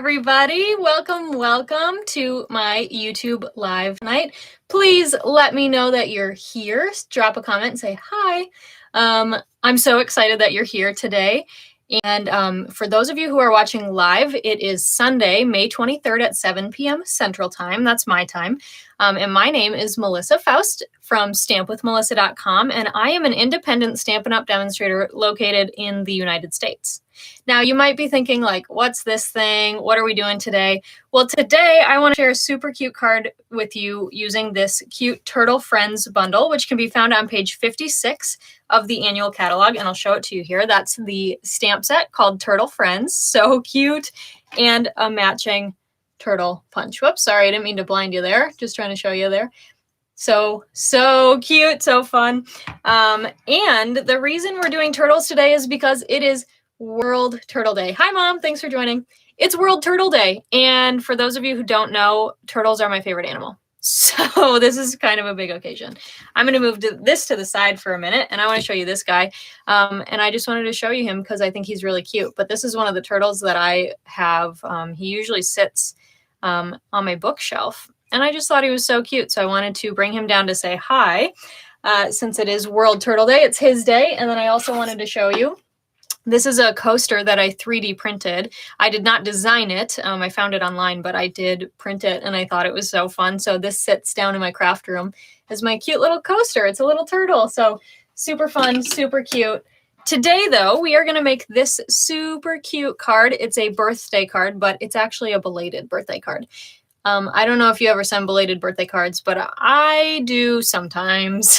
everybody. Welcome to my YouTube live night. Please let me know that you're here. Drop a comment and say hi. I'm so excited that you're here today. And for those of you who are watching live, it is Sunday, May 23rd at 7 p.m. Central Time. That's my time. And my name is Melissa Faust from stampwithmelissa.com, and I am an independent Stampin' Up! Demonstrator located in the United States. Now, you might be thinking, like, what's this thing? What are we doing today? Well, today I want to share a super cute card with you using this cute Turtle Friends bundle, which can be found on page 56 of the annual catalog, and I'll show it to you here. That's the stamp set called Turtle Friends. So cute. And a matching turtle punch. Whoops, sorry, I didn't mean to blind you there. Just trying to show you there. So cute, so fun. And the reason we're doing turtles today is because it is World Turtle Day. Hi, Mom. Thanks for joining. It's World Turtle Day. And for those of you who don't know, turtles are my favorite animal. So this is kind of a big occasion. I'm going to move this to the side for a minute, and I want to show you this guy. And I just wanted to show you him because I think he's really cute. But this is one of the turtles that I have. He usually sits on my bookshelf. And I just thought he was so cute. So I wanted to bring him down to say hi. Since it is World Turtle Day, it's his day. And then I also wanted to show you, this is a coaster that I 3D printed. I did not design it. I found it online, but I did print it, and I thought it was so fun. So this sits down in my craft room as my cute little coaster. It's a little turtle. So super fun, super cute. Today, though, we are going to make this super cute card. It's a birthday card, but it's actually a belated birthday card. I don't know if you ever send belated birthday cards, but I do sometimes.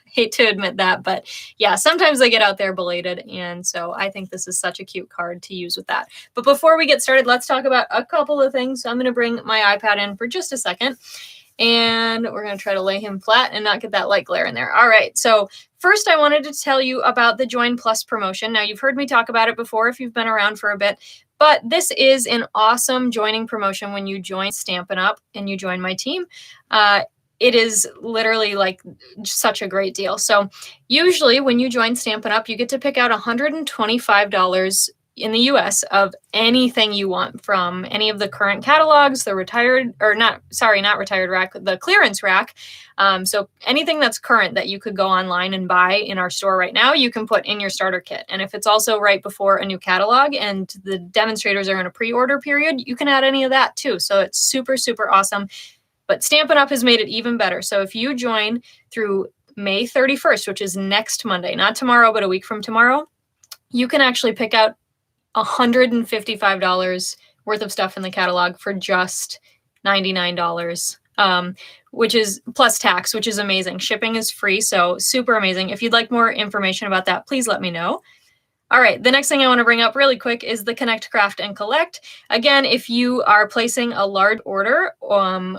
Hate to admit that, but yeah, sometimes they get out there belated, and so I think this is such a cute card to use with that. But before we get started, let's talk about a couple of things. So I'm going to bring my iPad in for just a second, and we're going to try to lay him flat and not get that light glare in there. All right, so first I wanted to tell you about the Join Plus promotion. Now, you've heard me talk about it before if you've been around for a bit, but this is an awesome joining promotion when you join Stampin' Up! And you join my team. It is literally like such a great deal. So usually when you join Stampin' Up!, you get to pick out $125 in the US of anything you want from any of the current catalogs, the not retired rack, the clearance rack. So anything that's current that you could go online and buy in our store right now, you can put in your starter kit. And if it's also right before a new catalog and the demonstrators are in a pre-order period, you can add any of that too. So it's super, super awesome. But Stampin' Up! Has made it even better. So if you join through May 31st, which is next Monday, not tomorrow, but a week from tomorrow, you can actually pick out $155 worth of stuff in the catalog for just $99, which is plus tax, which is amazing. Shipping is free, so super amazing. If you'd like more information about that, please let me know. All right, the next thing I want to bring up really quick is the Connect, Craft, and Collect. Again, if you are placing a large order,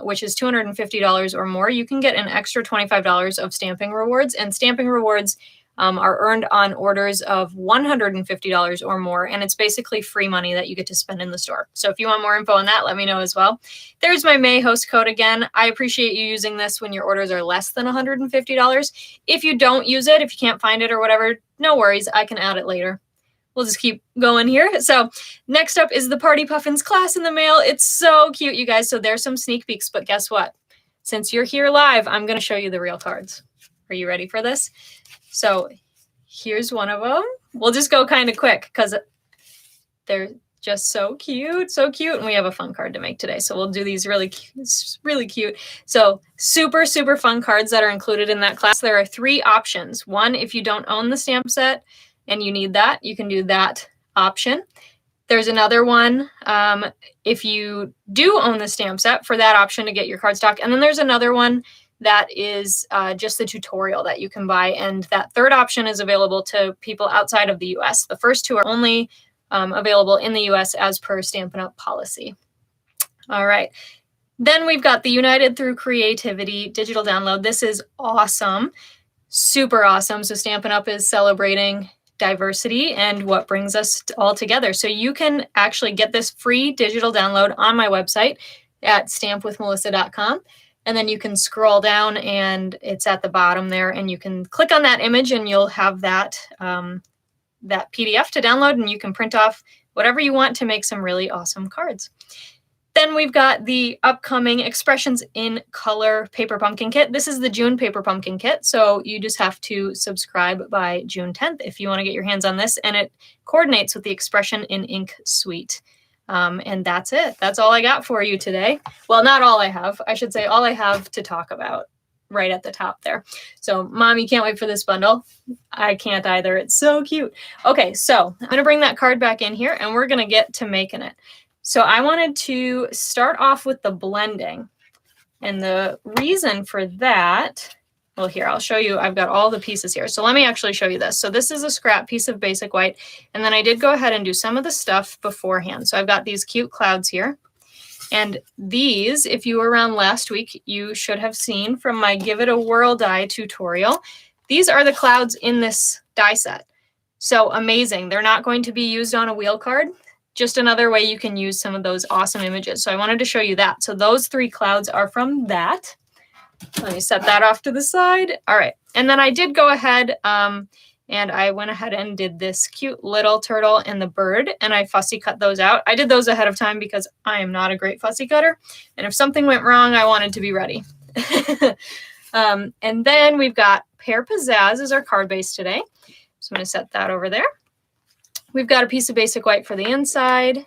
which is $250 or more, you can get an extra $25 of stamping rewards, and stamping rewards are earned on orders of $150 or more, and it's basically free money that you get to spend in the store. So if you want more info on that, let me know as well. There's my May host code again. I appreciate you using this when your orders are less than $150. If you don't use it, if you can't find it or whatever, no worries, I can add it later. We'll just keep going here. So next up is the Party Puffins class in the mail. It's so cute, you guys. So there's some sneak peeks, but guess what? Since you're here live, I'm going to show you the real cards. Are you ready for this? So here's one of them. We'll just go kind of quick because they're just so cute, and we have a fun card to make today. So we'll do these really cute. So super, super fun cards that are included in that class. There are 3 options. One, if you don't own the stamp set and you need that, you can do that option. There's another one if you do own the stamp set, for that option to get your cardstock. And then there's another one that is just the tutorial that you can buy. And that third option is available to people outside of the US. The first 2 are only available in the US as per Stampin' Up! Policy. All right. Then we've got the United Through Creativity digital download. This is awesome. Super awesome. So Stampin' Up! Is celebrating diversity and what brings us all together. So you can actually get this free digital download on my website at stampwithmelissa.com. And then you can scroll down and it's at the bottom there, and you can click on that image and you'll have that, that PDF to download, and you can print off whatever you want to make some really awesome cards. Then we've got the upcoming Expressions in Color Paper Pumpkin Kit. This is the June Paper Pumpkin Kit, so you just have to subscribe by June 10th if you want to get your hands on this, and it coordinates with the Expression in Ink suite. And that's it. That's all I got for you today. Well, not all I have. I should say all I have to talk about right at the top there. So, Mom, you can't wait for this bundle. I can't either. It's so cute. Okay, so I'm going to bring that card back in here, and we're going to get to making it. So I wanted to start off with the blending. And the reason for that, well, here, I'll show you. I've got all the pieces here. So let me actually show you this. So this is a scrap piece of basic white. And then I did go ahead and do some of the stuff beforehand. So I've got these cute clouds here. And these, if you were around last week, you should have seen from my Give It a Whirl die tutorial. These are the clouds in this die set. So amazing. They're not going to be used on a wheel card. Just another way you can use some of those awesome images. So I wanted to show you that. So those 3 clouds are from that. Let me set that off to the side. All right. And then I did go ahead and I went ahead and did this cute little turtle and the bird, and I fussy cut those out. I did those ahead of time because I am not a great fussy cutter. And if something went wrong, I wanted to be ready. And then we've got Pear Pizzazz as our card base today. So I'm going to set that over there. We've got a piece of basic white for the inside.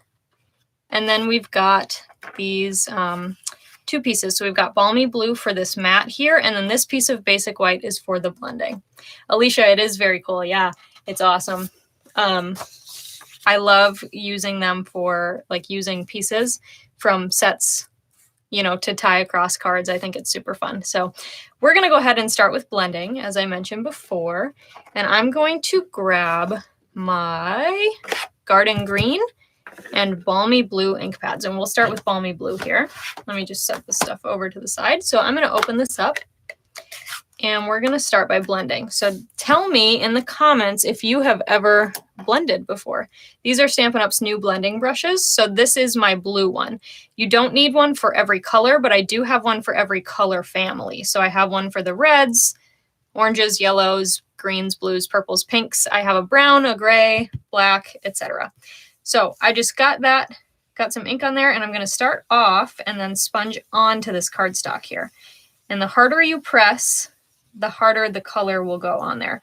And then we've got these 2 pieces. So we've got balmy blue for this mat here. And then this piece of basic white is for the blending. Alicia, it is very cool. Yeah, it's awesome. I love using them for like using pieces from sets, you know, to tie across cards. I think it's super fun. So we're going to go ahead and start with blending, as I mentioned before. And I'm going to grab my Garden Green and Balmy Blue ink pads. And we'll start with Balmy Blue here. Let me just set this stuff over to the side. So I'm going to open this up and we're going to start by blending. So tell me in the comments if you have ever blended before. These are Stampin' Up's new blending brushes. So this is my blue one. You don't need one for every color, but I do have one for every color family. So I have one for the reds, oranges, yellows, greens, blues, purples, pinks. I have a brown, a gray, black, etc. So I just got some ink on there, and I'm going to start off and then sponge onto this cardstock here. And the harder you press, the harder the color will go on there.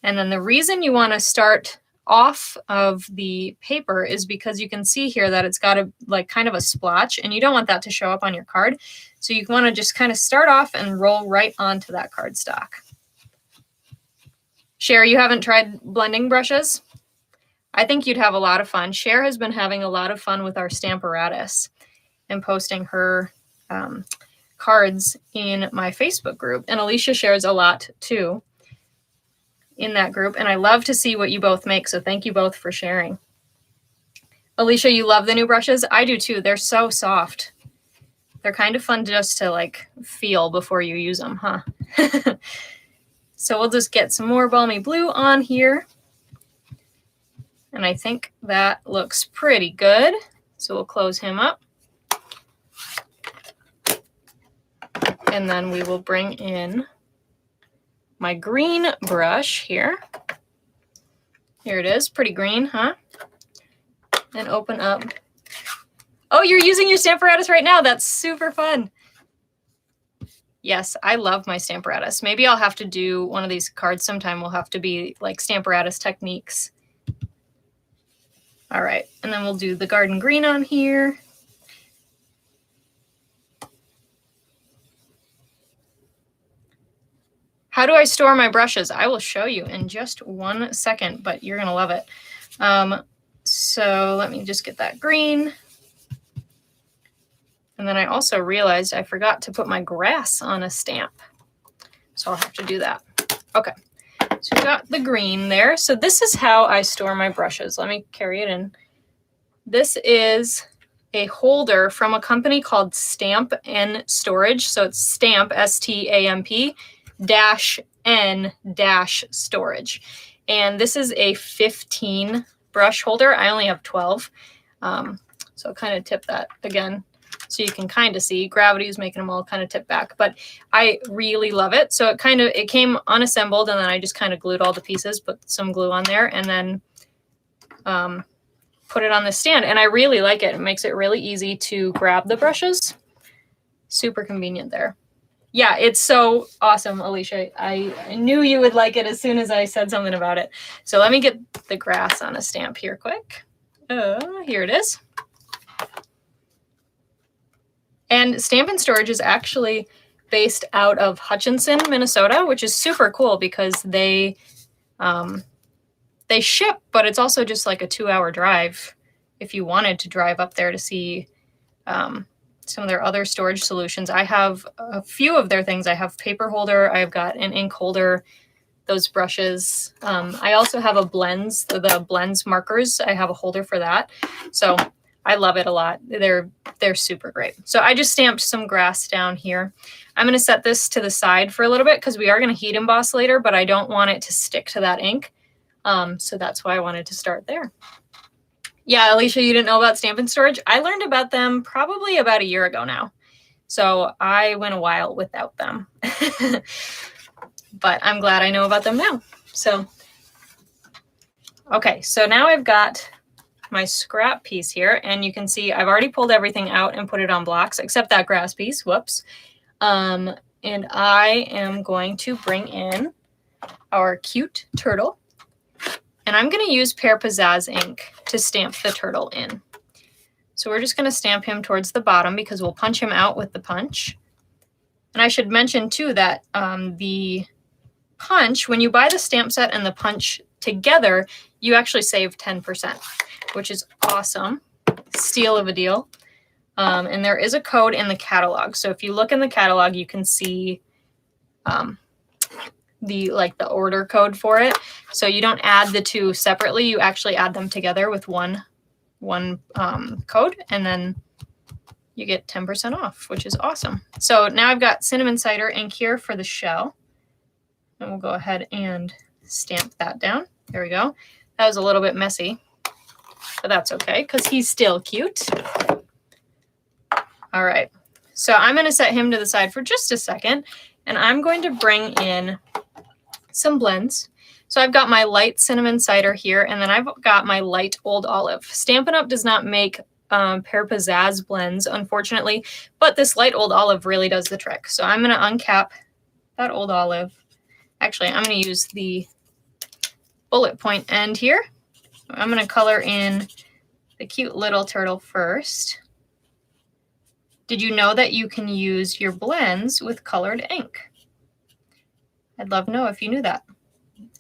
And then the reason you want to start off of the paper is because you can see here that it's got a like kind of a splotch, and you don't want that to show up on your card. So you want to just kind of start off and roll right onto that cardstock. Cher, you haven't tried blending brushes? I think you'd have a lot of fun. Cher has been having a lot of fun with our Stamparatus and posting her cards in my Facebook group. And Alicia shares a lot too in that group. And I love to see what you both make. So thank you both for sharing. Alicia, you love the new brushes? I do too. They're so soft. They're kind of fun just to like feel before you use them, huh? So we'll just get some more Balmy Blue on here. And I think that looks pretty good. So we'll close him up. And then we will bring in my green brush here. Here it is, pretty green, huh? And open up. Oh, you're using your Stamparatus right now. That's super fun. Yes, I love my Stamparatus. Maybe I'll have to do one of these cards sometime. Will have to be like Stamparatus techniques. All right, and then we'll do the Garden Green on here. How do I store my brushes? I will show you in just 1 second, but you're going to love it. So let me just get that green. And then I also realized I forgot to put my grass on a stamp. So I'll have to do that. Okay, so we got the green there. So this is how I store my brushes. Let me carry it in. This is a holder from a company called Stamp N Storage. So it's Stamp, S-T-A-M-P, -N storage. And this is a 15 brush holder. I only have 12. So I'll kind of tip that again so you can kind of see. Gravity is making them all kind of tip back, but I really love it. So it came unassembled, and then I just kind of glued all the pieces, put some glue on there, and then put it on the stand, and I really like it. It makes it really easy to grab the brushes. Super convenient there. Yeah, it's so awesome, Alicia. I knew you would like it as soon as I said something about it. So let me get the grass on a stamp here quick. Here it is. And Stamp & Storage is actually based out of Hutchinson, Minnesota, which is super cool because they ship, but it's also just like a 2-hour drive if you wanted to drive up there to see some of their other storage solutions. I have a few of their things. I have paper holder. I've got an ink holder, those brushes. I also have a blends, the blends markers. I have a holder for that. So I love it a lot. They're super great. So I just stamped some grass down here. I'm going to set this to the side for a little bit because we are going to heat emboss later, but I don't want it to stick to that ink. So that's why I wanted to start there. Yeah, Alicia, you didn't know about Stamp & Storage? I learned about them probably about a year ago now. So I went a while without them. But I'm glad I know about them now. So, okay, so now I've got my scrap piece here, and you can see I've already pulled everything out and put it on blocks, except that grass piece, whoops. And I am going to bring in our cute turtle. And I'm going to use Pear Pizzazz ink to stamp the turtle in. So we're just going to stamp him towards the bottom because we'll punch him out with the punch. And I should mention too that the punch, when you buy the stamp set and the punch together, you actually save 10%, which is awesome. Steal of a deal. And there is a code in the catalog. So if you look in the catalog, you can see the order code for it. So you don't add the two separately, you actually add them together with one code, and then you get 10% off, which is awesome. So now I've got cinnamon cider ink here for the shell, and we'll go ahead and stamp that down. There we go. That was a little bit messy, but that's okay because he's still cute. All right, so I'm going to set him to the side for just a second, and I'm going to bring in some blends. So I've got my light cinnamon cider here, and then I've got my light old olive. Stampin' Up! Does not make Pear Pizzazz blends, unfortunately, but this light old olive really does the trick. So I'm going to uncap that old olive. Actually, I'm going to use the bullet point end here. I'm going to color in the cute little turtle first. Did you know that you can use your blends with colored ink? I'd love to know if you knew that.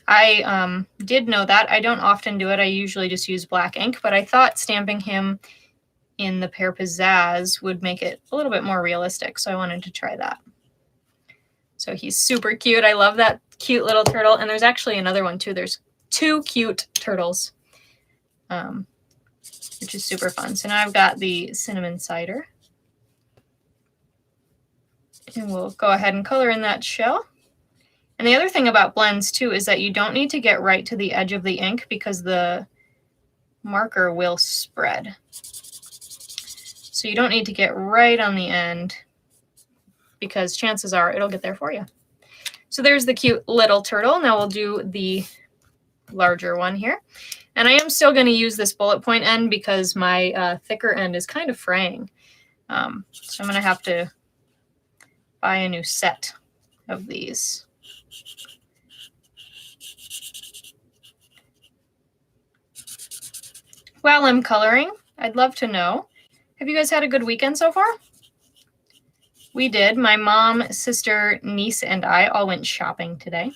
I did know that. I don't often do it. I usually just use black ink, but I thought stamping him in the Pear Pizzazz would make it a little bit more realistic, so I wanted to try that. So he's super cute. I love that cute little turtle, and there's actually another one too. There's 2 cute turtles, which is super fun. So now I've got the cinnamon cider, and we'll go ahead and color in that shell. And the other thing about blends too is that you don't need to get right to the edge of the ink because the marker will spread. So you don't need to get right on the end because chances are it'll get there for you. So there's the cute little turtle. Now we'll do the larger one here. And I am still going to use this bullet point end because my thicker end is kind of fraying. So I'm going to have to buy a new set of these. While I'm coloring, I'd love to know, have you guys had a good weekend so far? We did. My mom, sister, niece, and I all went shopping today,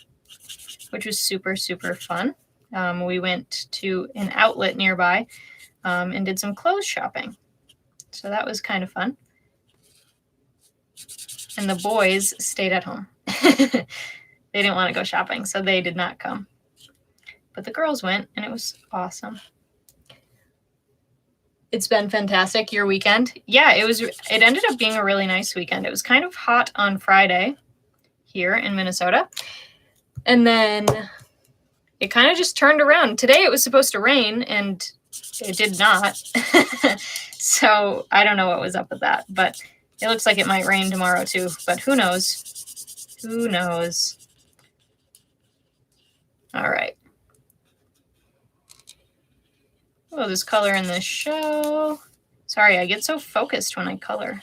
which was super, super fun. We went to an outlet nearby and did some clothes shopping. So that was kind of fun. And the boys stayed at home. They didn't want to go shopping, so they did not come. But the girls went, and it was awesome. It's been fantastic, your weekend. Yeah, it ended up being a really nice weekend. It was kind of hot on Friday here in Minnesota. And then it kind of just turned around. Today it was supposed to rain, and it did not. So I don't know what was up with that, but it looks like it might rain tomorrow too, but who knows? Who knows? All right. Oh, this color in the show. Sorry, I get so focused when I color.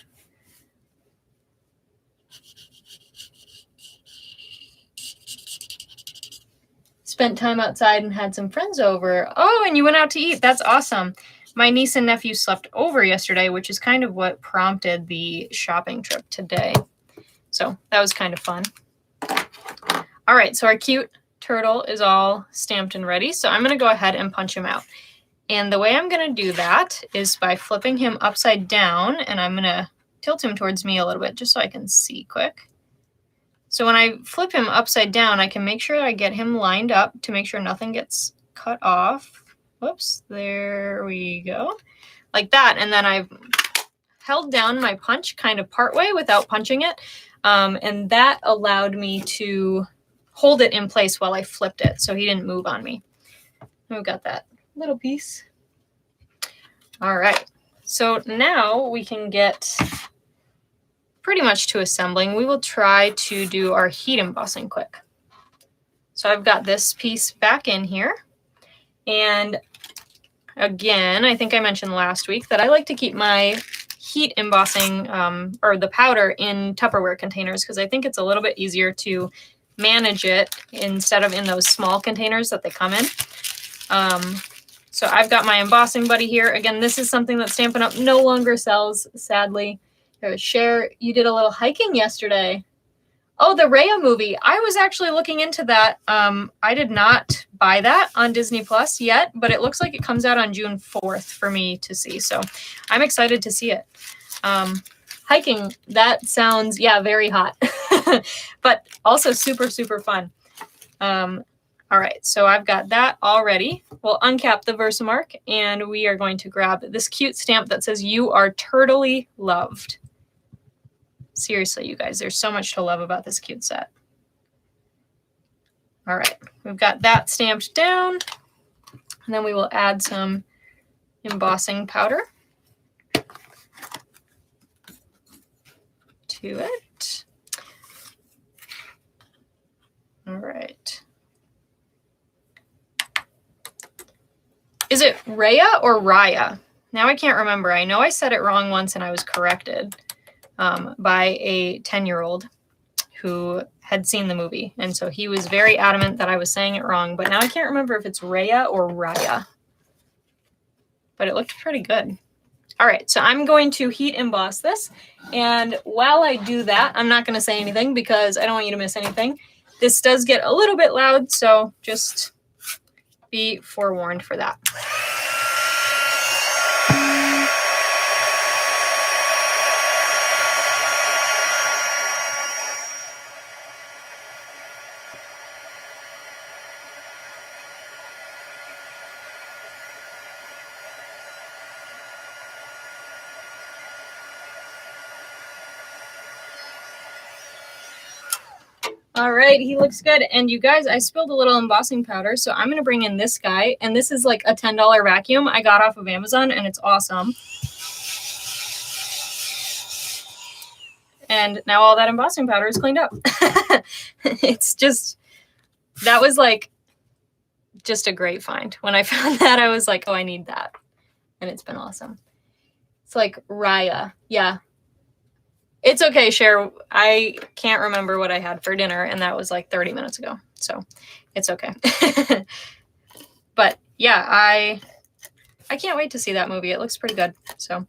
Spent time outside and had some friends over. Oh, and you went out to eat. That's awesome. My niece and nephew slept over yesterday, which is kind of what prompted the shopping trip today. So that was kind of fun. All right, so our cute turtle is all stamped and ready. So I'm going to go ahead and punch him out. And the way I'm going to do that is by flipping him upside down, and I'm going to tilt him towards me a little bit just so I can see quick. So when I flip him upside down, I can make sure I get him lined up to make sure nothing gets cut off. Whoops, there we go. Like that, and then I've held down my punch kind of partway without punching it, and that allowed me to hold it in place while I flipped it, so he didn't move on me. We've got that little piece. All right, so now we can get pretty much to assembling. We will try to do our heat embossing quick. So I've got this piece back in here, and again, I think I mentioned last week that I like to keep my heat embossing or the powder in Tupperware containers because I think it's a little bit easier to manage it instead of in those small containers that they come in. So I've got my embossing buddy here. Again, this is something that Stampin' Up! No longer sells, sadly. Cher, you did a little hiking yesterday. Oh, the Raya movie. I was actually looking into that. I did not buy that on Disney Plus yet, but it looks like it comes out on June 4th for me to see. So I'm excited to see it. Hiking, that sounds, yeah, very hot, but also super, super fun. All right, so I've got that all ready. We'll uncap the Versamark, and we are going to grab this cute stamp that says, "You are turtly loved." Seriously, you guys, there's so much to love about this cute set. All right, we've got that stamped down, and then we will add some embossing powder to it. All right. Is it Raya or Raya? Now I can't remember. I know I said it wrong once and I was corrected by a 10-year-old who had seen the movie. And so he was very adamant that I was saying it wrong. But now I can't remember if it's Raya or Raya. But it looked pretty good. All right, so I'm going to heat emboss this. And while I do that, I'm not going to say anything because I don't want you to miss anything. This does get a little bit loud, so just be forewarned for that. All right, he looks good. And you guys, I spilled a little embossing powder, so I'm going to bring in this guy. And this is like a $10 vacuum I got off of Amazon, and it's awesome. And now all that embossing powder is cleaned up. It's just, that was like just a great find. When I found that, I was like, oh, I need that. And it's been awesome. It's like Raya. Yeah. It's okay, Cher. I can't remember what I had for dinner, and that was like 30 minutes ago. So it's okay. But yeah, I can't wait to see that movie. It looks pretty good. So,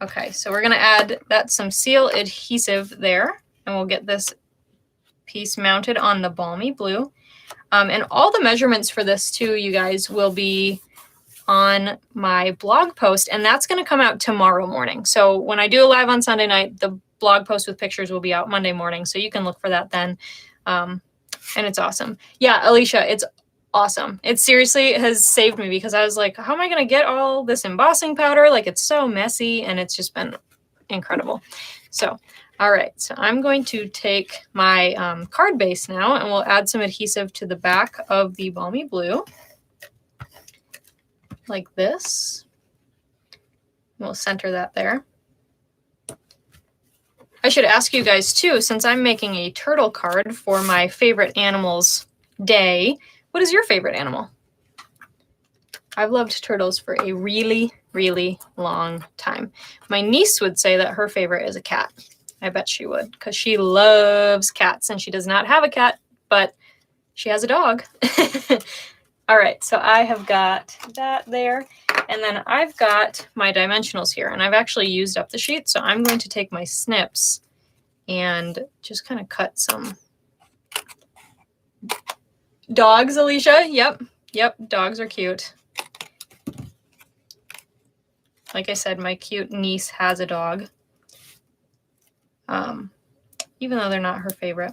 okay, so we're going to add some seal adhesive there, and we'll get this piece mounted on the balmy blue. And all the measurements for this too, you guys, will be on my blog post, and that's going to come out tomorrow morning. So when I do a live on Sunday night, the blog post with pictures will be out Monday morning, so you can look for that then. And it's awesome. Yeah, Alicia, it's awesome. It seriously has saved me because I was like, how am I going to get all this embossing powder? Like, it's so messy, and it's just been incredible. So, all right, so I'm going to take my card base now, and we'll add some adhesive to the back of the balmy blue. Like this. We'll center that there. I should ask you guys too, since I'm making a turtle card for my favorite animals day, what is your favorite animal? I've loved turtles for a really, really long time. My niece would say that her favorite is a cat. I bet she would, because she loves cats, and she does not have a cat, but she has a dog. All right, so I have got that there, and then I've got my dimensionals here, and I've actually used up the sheet, so I'm going to take my snips and just kind of cut some dogs, Alicia. Yep, dogs are cute. Like I said, my cute niece has a dog, even though they're not her favorite.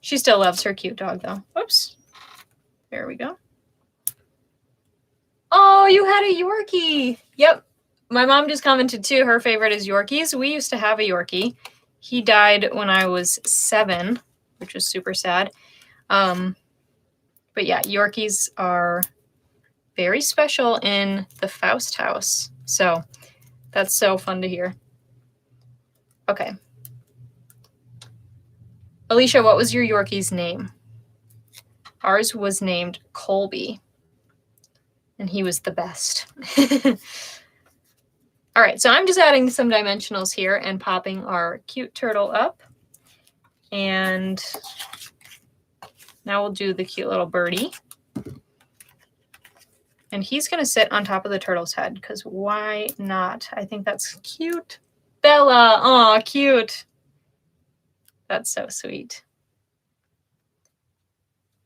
She still loves her cute dog, though. Whoops. There we go. Oh, you had a Yorkie. Yep. My mom just commented, too. Her favorite is Yorkies. We used to have a Yorkie. He died when I was 7, which was super sad. But yeah, Yorkies are very special in the Faust house. So that's so fun to hear. Okay. Alicia, what was your Yorkie's name? Ours was named Colby, and he was the best. All right, so I'm just adding some dimensionals here and popping our cute turtle up. And now we'll do the cute little birdie. And he's going to sit on top of the turtle's head, because why not? I think that's cute. Bella, aw, cute. That's so sweet.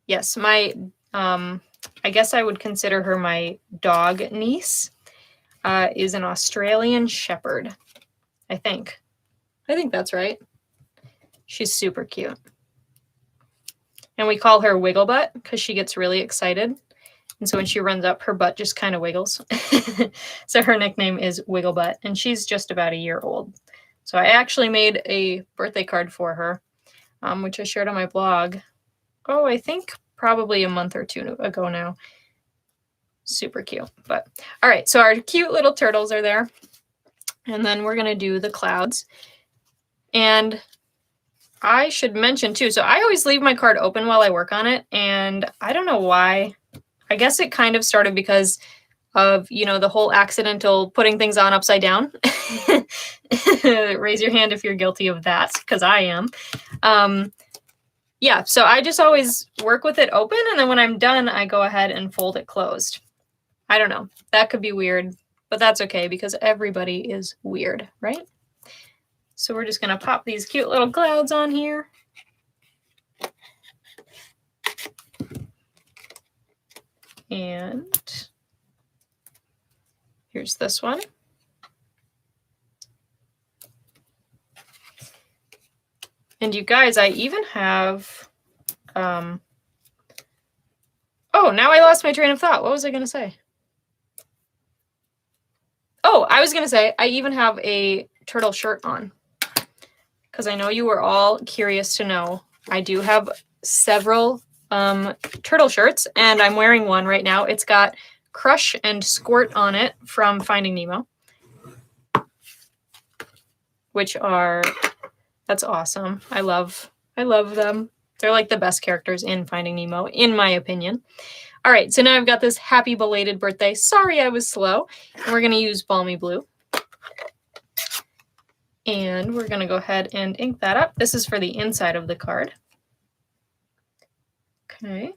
Yes, my, I guess I would consider her my dog niece, is an Australian Shepherd, I think. I think that's right. She's super cute. And we call her Wigglebutt because she gets really excited. And so when she runs up, her butt just kind of wiggles. So her nickname is Wigglebutt, and she's just about a year old. So I actually made a birthday card for her, which I shared on my blog. Oh, I think probably a month or 2 ago now. Super cute. But all right, so our cute little turtles are there. And then we're going to do the clouds. And I should mention too, so I always leave my card open while I work on it. And I don't know why. I guess it kind of started because of, you know, the whole accidental putting things on upside down. Raise your hand if you're guilty of that, because I am. Yeah, so I just always work with it open, and then when I'm done, I go ahead and fold it closed. I don't know. That could be weird, but that's okay because everybody is weird, right? So we're just going to pop these cute little clouds on here. And here's this one. And you guys, I even have, oh, now I lost my train of thought. What was I going to say? Oh, I was going to say, I even have a turtle shirt on, because I know you were all curious to know. I do have several turtle shirts, and I'm wearing one right now. It's got Crush and Squirt on it from Finding Nemo, which are, that's awesome. I love them. They're like the best characters in Finding Nemo, in my opinion. All right, so now I've got this happy belated birthday. Sorry I was slow. And we're going to use Balmy Blue. And we're going to go ahead and ink that up. This is for the inside of the card. Okay.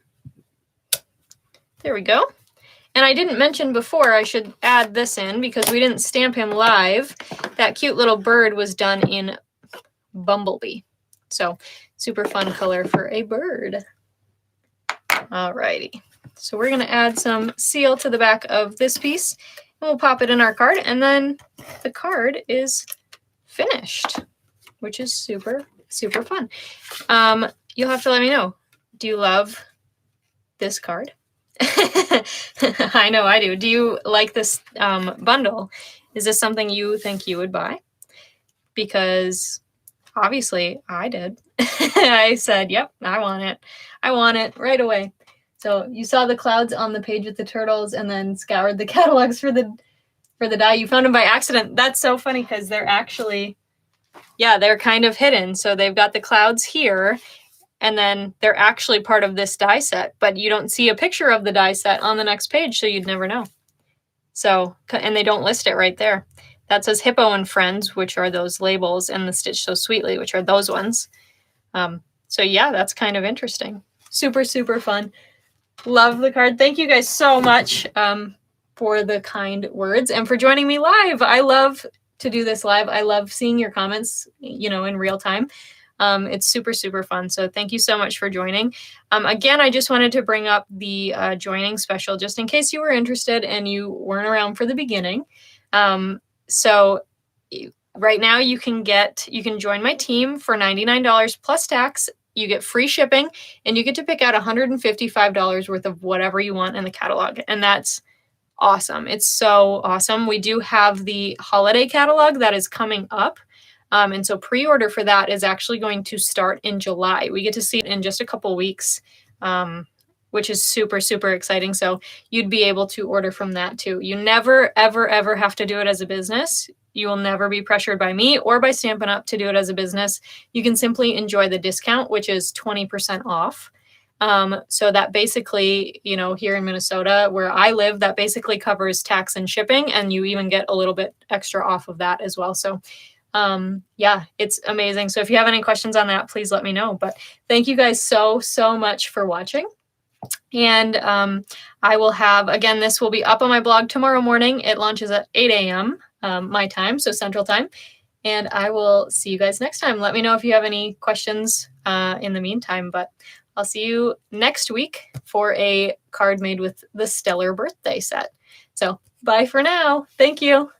There we go. And I didn't mention before, I should add this in because we didn't stamp him live. That cute little bird was done in Bumblebee. So super fun color for a bird. All righty. So we're going to add some seal to the back of this piece, and we'll pop it in our card, and then the card is finished, which is super, super fun. You'll have to let me know. Do you love this card? I know I do. Do you like this bundle? Is this something you think you would buy? Because obviously I did. I said, yep, I want it. I want it right away. So you saw the clouds on the page with the turtles and then scoured the catalogs for the die. You found them by accident. That's so funny because they're actually, yeah, they're kind of hidden. So they've got the clouds here, and then they're actually part of this die set, but you don't see a picture of the die set on the next page, so you'd never know. So, and they don't list it right there. That says Hippo and Friends, which are those labels, and the Stitch So Sweetly, which are those ones. So yeah, that's kind of interesting. Super, super fun. Love the card. Thank you guys so much for the kind words and for joining me live. I love to do this live. I love seeing your comments, you know, in real time. It's super, super fun. So thank you so much for joining. Again, I just wanted to bring up the joining special just in case you were interested and you weren't around for the beginning. So right now you can join my team for $99 plus tax. You get free shipping and you get to pick out $155 worth of whatever you want in the catalog. And that's awesome. It's so awesome. We do have the holiday catalog that is coming up. And so pre-order for that is actually going to start in July. We get to see it in just a couple weeks, which is super, super exciting. So you'd be able to order from that too. You never, ever, ever have to do it as a business. You will never be pressured by me or by Stampin' Up! To do it as a business. You can simply enjoy the discount, which is 20% off. So that basically, you know, here in Minnesota where I live, that basically covers tax and shipping, and you even get a little bit extra off of that as well. So yeah, it's amazing. So if you have any questions on that, please let me know. But thank you guys so, so much for watching. And I will have, again, this will be up on my blog tomorrow morning. It launches at 8 a.m. My time, so Central Time. And I will see you guys next time. Let me know if you have any questions in the meantime. But I'll see you next week for a card made with the Stellar Birthday set. So bye for now. Thank you.